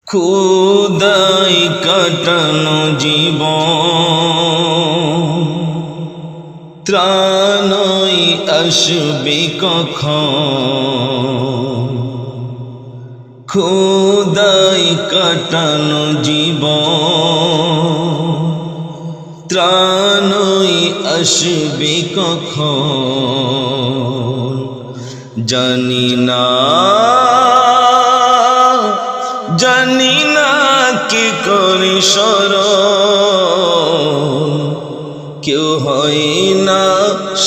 খোদাই কাটানো জীবন ত্রাণই আসবে কখন। খোদাই কাটানো জীবন ত্রাণই আসবে কখন। জানি না কে করে স্মরণ, কেউ হয় না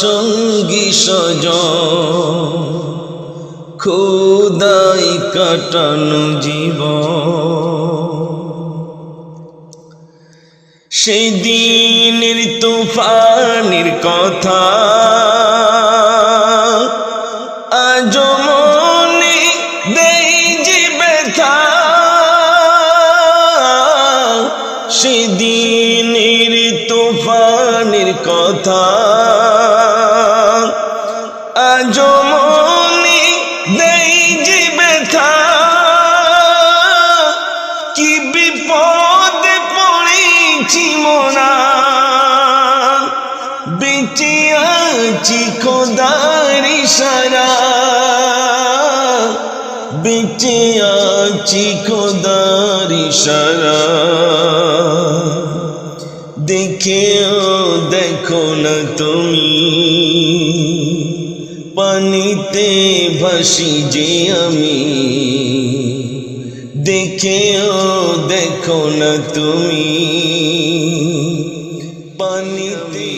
সঙ্গী সজন। খোদাই কাটানো জীবন সেদিনের তুফানের কথা আজ মনে দেই যে ব্যথা। সেদিনের তুফানের কথা আজ মনে দেই যে ব্যথা। কি বিপদে পড়েছি মোরা, বেঁচে আছি খোদার ইশারা। বেঁচে আছি খোদার ইশারা। দেখেও দেখো না তুমি, পানিতে ভাসি যে আমি। দেখেও দেখো না তুমি, পানিতে।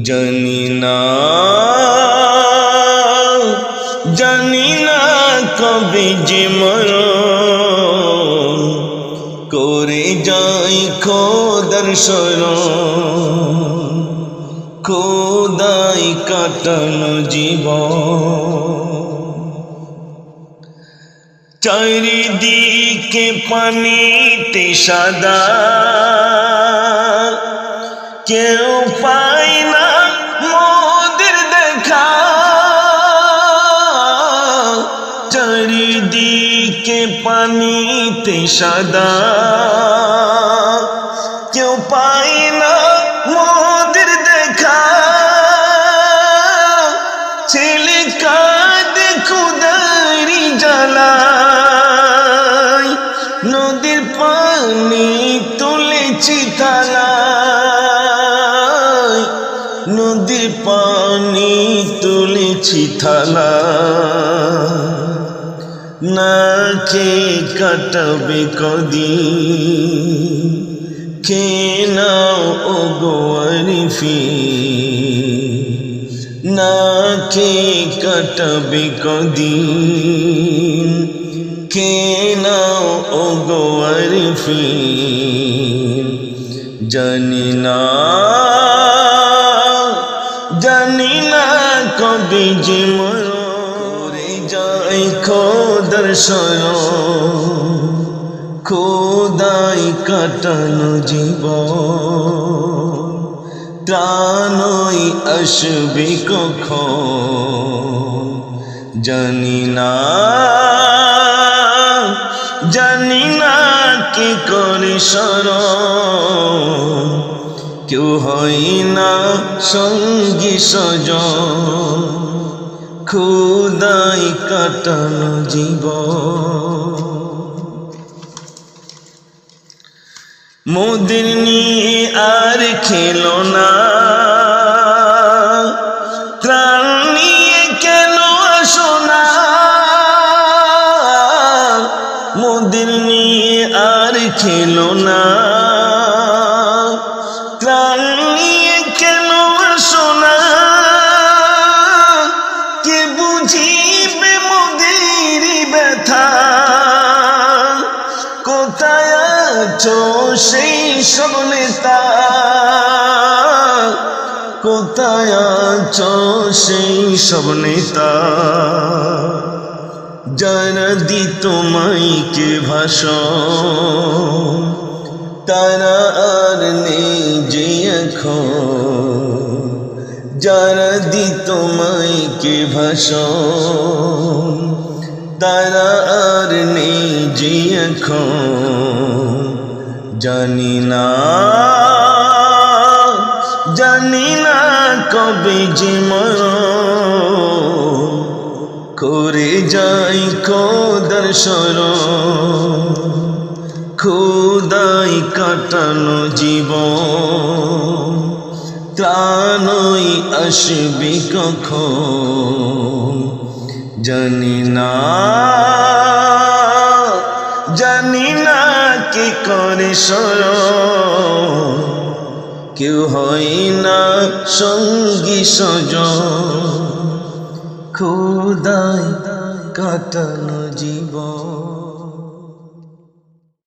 জানি না কবে যে মরণ করে যাই খোদার শরণ। খোদাই কাটানো জীবন চারিদিকে পানিতে সাদা, কেউ পায় না মোদের দেখা। চারিদিকে পানিতে সাদা, কেউ পায় না মোদের দেখা। ছেলে কাঁদে খোদারি জ্বালায়, নদীর পানি তুলেছি থালায়। নদীর পানি তুলেছি থালায়। না খেয়ে কাটাবে কদিন, খেয়ে নাও ও গো আরিফিন। না খেয়ে কাটাবে কদিন, খেয়ে নাও ও গো আরিফিন। জানি না কবে যে মরে যাই খোদার শরণ। খোদাই কাটানো জীবন ত্রাণই আসবে কখন। জানি না কে করে স্মরণ, কেউ হয় না সঙ্গী সজন। খোদাই কাটানো জীবন মোদের নিয়ে আর খেলো না, ত্রাণ নিয়ে কেন আসো না। মোদের নিয়ে আর খেলো না, ত্রাণ নিয়ে কেন আসো না। কে বুঝিবে মোদের ব্যথা, কোথায় আছো সেই সব নেতা। কোথায় আছো সেই সব নেতা, যারা দিত মাইকে ভাষণ। তারা আর নেই যে এখন, যারা দিত মাইকে ভাষণ। তারা আর নেই যে এখন জানি না কবে যে মরণ করে যাই খোদার শরণ খোদাই কাটানো জীবন ত্রাণই আসবে কখন জানি না কি করে স্মরণ কেউ হয় না সঙ্গী সজন খোদাই কাটানো জীবন।